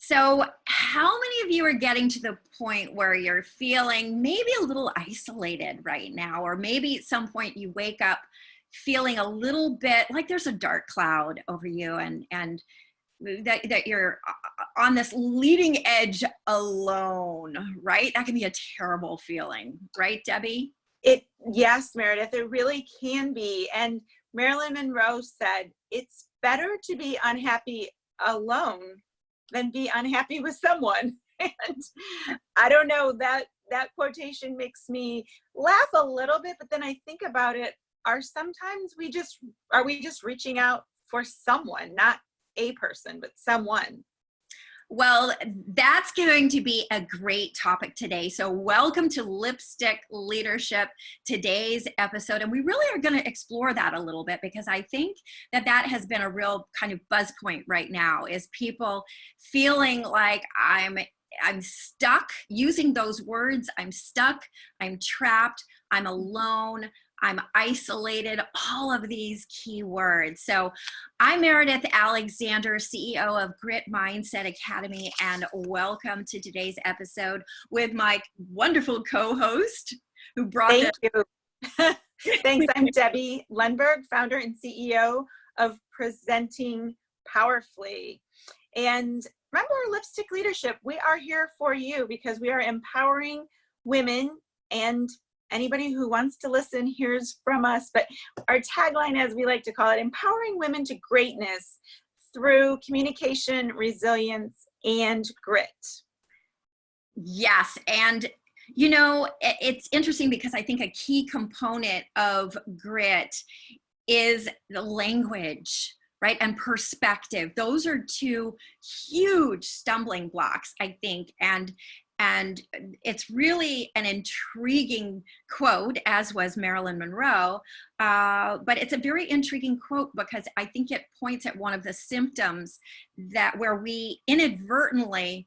So how many of you are getting to the point where you're feeling maybe a little isolated right now, or maybe at some point you wake up feeling a little bit like there's a dark cloud over you, and that you're on this leading edge alone, right? That can be a terrible feeling, right, Debbie? Yes, Meredith, it really can be. And Marilyn Monroe said, it's better to be unhappy alone than be unhappy with someone. And I don't know, that quotation makes me laugh a little bit, but then I think about it, are we just reaching out for someone, not a person, but someone? Well, that's going to be a great topic today. So welcome to Lipstick Leadership, today's episode. And we really are going to explore that a little bit, because I think that has been a real kind of buzz point right now, is people feeling like I'm stuck, using those words. I'm stuck, I'm trapped, I'm alone, I'm isolated, all of these key words. So I'm Meridith Alexander, CEO of Grit Mindset Academy, and welcome to today's episode with my wonderful co-host who brought Thank you. Thanks. I'm Debbie Lundberg, founder and CEO of Presenting Powerfully. And remember, Lipstick Leadership, we are here for you because we are empowering women, and anybody who wants to listen hears from us. But our tagline, as we like to call it, empowering women to greatness through communication, resilience, and grit. Yes. And you know, it's interesting because I think a key component of grit is the language, right? And perspective. Those are two huge stumbling blocks, I think. And it's really an intriguing quote, as was Marilyn Monroe, but it's a very intriguing quote because I think it points at one of the symptoms where we inadvertently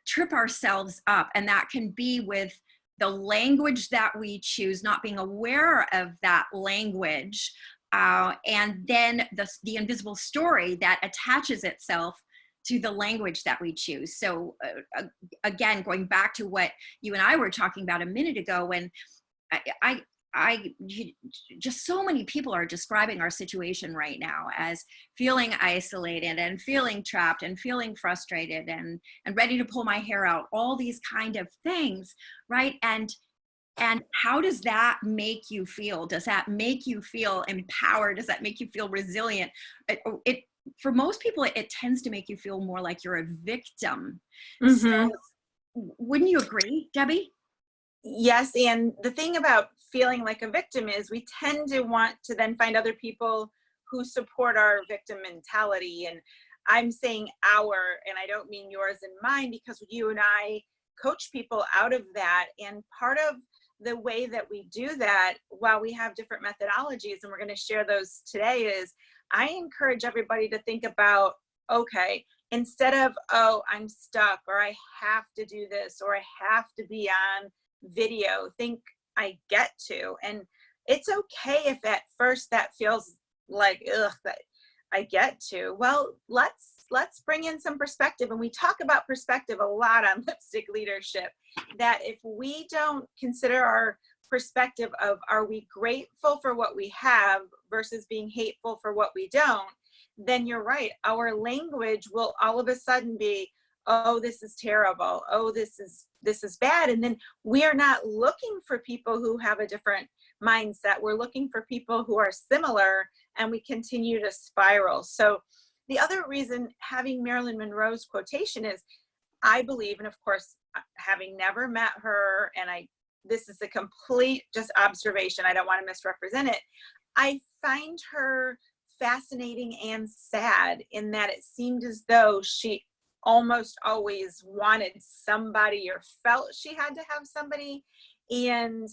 trip ourselves up, and that can be with the language that we choose, not being aware of that language, and then the invisible story that attaches itself to the language that we choose. So again, going back to what you and I were talking about a minute ago, when just so many people are describing our situation right now as feeling isolated and feeling trapped and feeling frustrated and ready to pull my hair out, all these kind of things, right? And how does that make you feel? Does that make you feel empowered? Does that make you feel resilient? For most people, it tends to make you feel more like you're a victim. Mm-hmm. So wouldn't you agree, Debbie? Yes. And the thing about feeling like a victim is we tend to want to then find other people who support our victim mentality. And I'm saying and I don't mean yours and mine, because you and I coach people out of that. And part of the way that we do that, while we have different methodologies, and we're going to share those today, is I encourage everybody to think about, okay, instead of, oh, I'm stuck, or I have to do this, or I have to be on video, think I get to. And it's okay if at first that feels like, ugh, that I get to. Well, let's bring in some perspective. And we talk about perspective a lot on Lipstick Leadership, that if we don't consider our perspective of, are we grateful for what we have versus being hateful for what we don't, then you're right. Our language will all of a sudden be, oh, this is terrible. Oh, this is bad. And then we are not looking for people who have a different mindset. We're looking for people who are similar, and we continue to spiral. So the other reason having Marilyn Monroe's quotation is, I believe, and of course, having never met her, and this is a complete just observation, I don't want to misrepresent it, I find her fascinating and sad in that it seemed as though she almost always wanted somebody, or felt she had to have somebody. And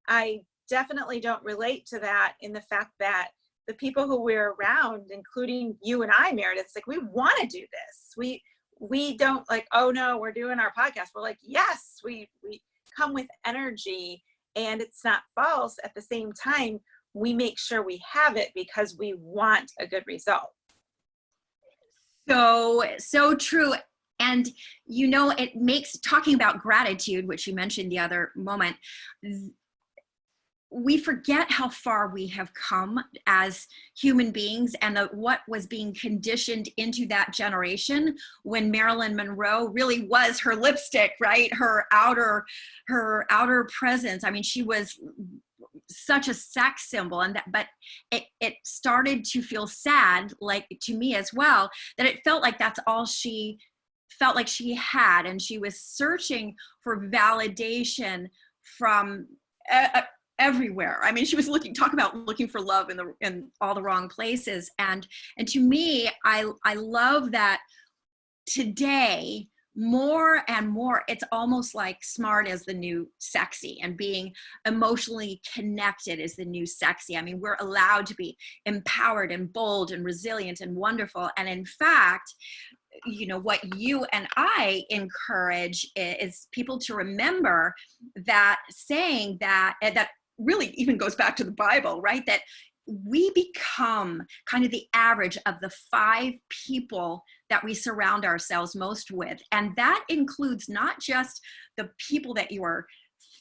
I definitely don't relate to that, in the fact that the people who we're around, including you and I, Meredith, it's like, we want to do this. We don't like, oh no, we're doing our podcast. We're like, yes, we come with energy, and it's not false. At the same time, we make sure we have it because we want a good result. So true. And, you know, it makes talking about gratitude, which you mentioned the other moment, we forget how far we have come as human beings, and what was being conditioned into that generation when Marilyn Monroe really was her lipstick, right? Her outer presence. I mean, she was such a sex symbol, and that, but it started to feel sad, like to me as well, that it felt like that's all she felt like she had, and she was searching for validation from everywhere. I mean, she was talk about looking for love in all the wrong places. And to me, I love that today, more and more, it's almost like smart is the new sexy, and being emotionally connected is the new sexy. I mean, we're allowed to be empowered and bold and resilient and wonderful. And in fact, you know, what you and I encourage is people to remember that saying that really even goes back to the Bible, right? That we become kind of the average of the 5 people that we surround ourselves most with. And that includes not just the people that you are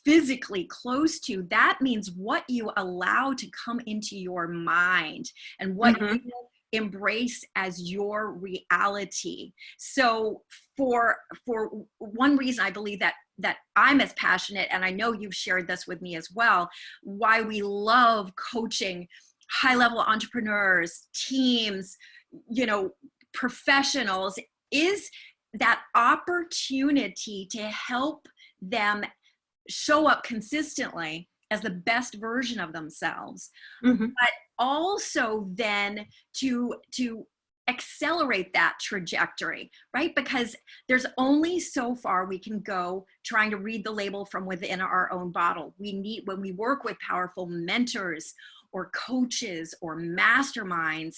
physically close to, that means what you allow to come into your mind and what you embrace as your reality. So for one reason, I believe that I'm as passionate, and I know you've shared this with me as well, why we love coaching high-level entrepreneurs, teams, you know, professionals, is that opportunity to help them show up consistently as the best version of themselves, but also then to accelerate that trajectory, right? Because there's only so far we can go trying to read the label from within our own bottle. When we work with powerful mentors or coaches or masterminds,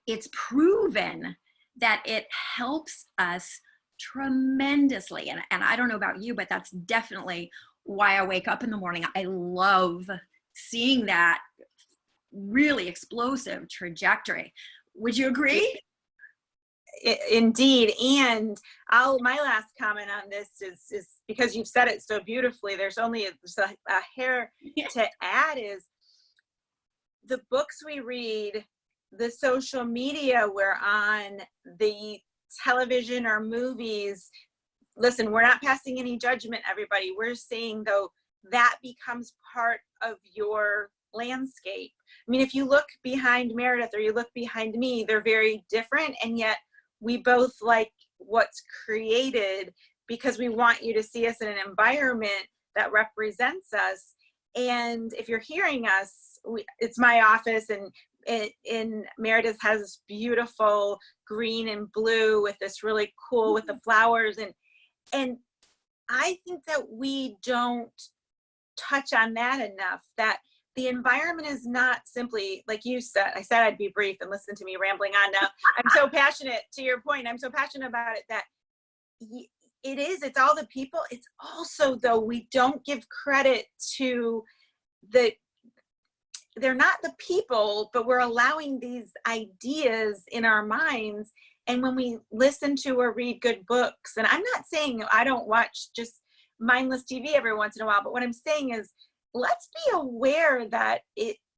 it's proven that it helps us tremendously. And I don't know about you, but that's definitely why I wake up in the morning. I love seeing that really explosive trajectory. Would you agree? Indeed. And my last comment on this is because you've said it so beautifully, there's only a hair to add, is the books we read, the social media we're on, the television or movies. Listen, we're not passing any judgment, everybody. We're saying, though, that becomes part of your landscape. I mean, if you look behind Meridith or you look behind me, they're very different, and yet we both like what's created because we want you to see us in an environment that represents us. And if you're hearing us, it's my office, and Meridith has this beautiful green and blue with this really cool with the flowers, and I think that we don't touch on that enough, that the environment is not simply, like you said, I said I'd be brief, and listen to me rambling on now. I'm so passionate, to your point, I'm so passionate about it, that it's all the people. It's also, though, we don't give credit to they're not the people, but we're allowing these ideas in our minds. And when we listen to or read good books, and I'm not saying I don't watch just mindless TV every once in a while, but what I'm saying is, let's be aware that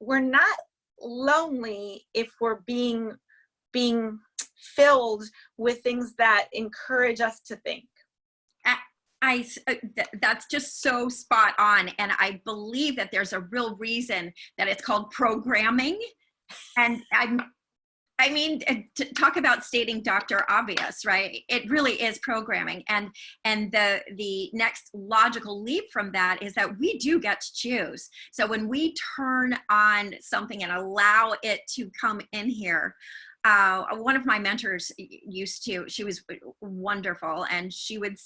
we're not lonely if we're being filled with things that encourage us to think. That's just so spot on. And I believe that there's a real reason that it's called programming. And I mean, to talk about stating Dr. Obvious, right? It really is programming. And the next logical leap from that is that we do get to choose. So when we turn on something and allow it to come in here, one of my mentors she was wonderful, and she would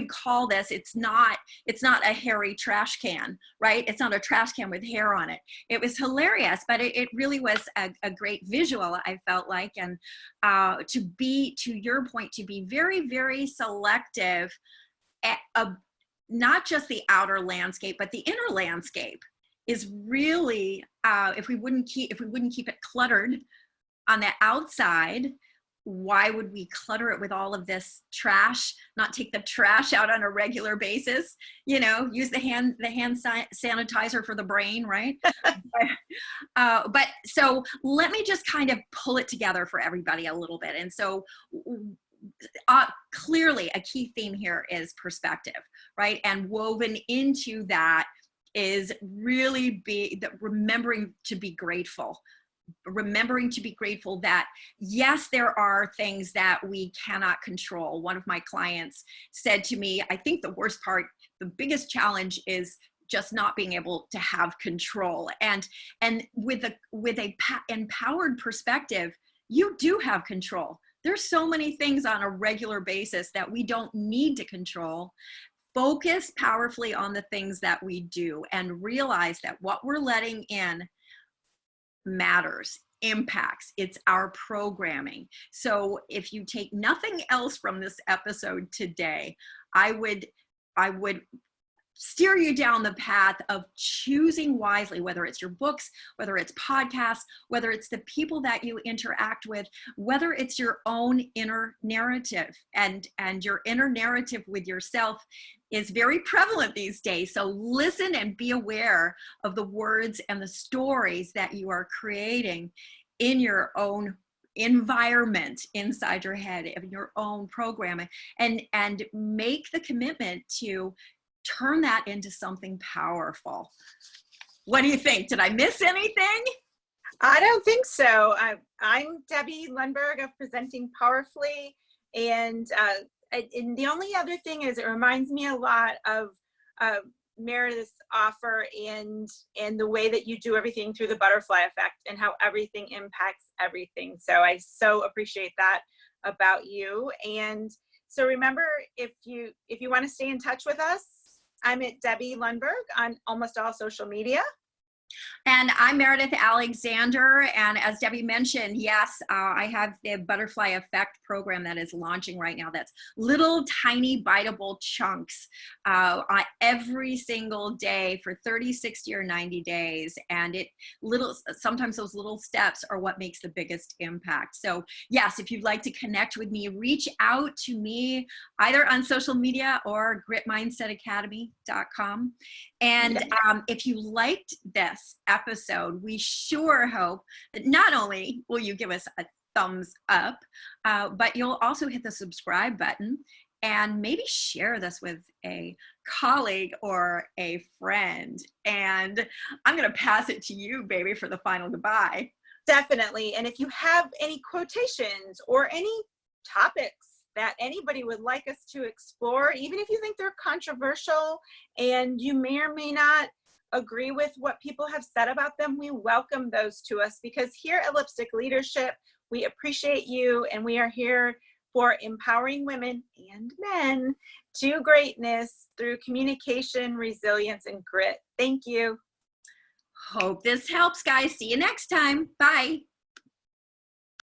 call this, it's not a hairy trash can, right? It's not a trash can with hair on it. It was hilarious, but it really was a great visual, I felt like. And to your point, to be very, very selective at not just the outer landscape, but the inner landscape is really, if we wouldn't keep it cluttered on the outside, why would we clutter it with all of this trash, not take the trash out on a regular basis, you know, use the hand sanitizer for the brain, right? But so let me just kind of pull it together for everybody a little bit. And so clearly a key theme here is perspective, right? And woven into that is really remembering to be grateful. Remembering to be grateful that, yes, there are things that we cannot control. One of my clients said to me, I think the worst part, the biggest challenge is just not being able to have control. And with a empowered perspective, you do have control. There's so many things on a regular basis that we don't need to control. Focus powerfully on the things that we do and realize that what we're letting in matters, impacts. It's our programming. So if you take nothing else from this episode today, I would steer you down the path of choosing wisely, whether it's your books, whether it's podcasts, whether it's the people that you interact with, whether it's your own inner narrative. And your inner narrative with yourself is very prevalent these days. So listen and be aware of the words and the stories that you are creating in your own environment inside your head, in your own programming, and make the commitment to turn that into something powerful. What do you think? Did I miss anything? I don't think so. I'm Debbie Lundberg of Presenting Powerfully. And the only other thing is it reminds me a lot of Meridith's offer and the way that you do everything through the butterfly effect and how everything impacts everything. So I so appreciate that about you. And so remember, if you want to stay in touch with us, I'm at Debbie Lundberg on almost all social media. And I'm Meridith Alexander. And as Debbie mentioned, yes, I have the Butterfly Effect program that is launching right now. That's little tiny biteable chunks every single day for 30, 60, or 90 days. And sometimes those little steps are what makes the biggest impact. So yes, if you'd like to connect with me, reach out to me either on social media or gritmindsetacademy.com. And if you liked this episode, we sure hope that not only will you give us a thumbs up, but you'll also hit the subscribe button and maybe share this with a colleague or a friend. And I'm going to pass it to you, baby, for the final goodbye. Definitely. And if you have any quotations or any topics that anybody would like us to explore, even if you think they're controversial and you may or may not agree with what people have said about them, we welcome those to us, because here at Lipstick Leadership, we appreciate you, and we are here for empowering women and men to greatness through communication, resilience, and grit. Thank you. Hope this helps, guys. See you next time. Bye.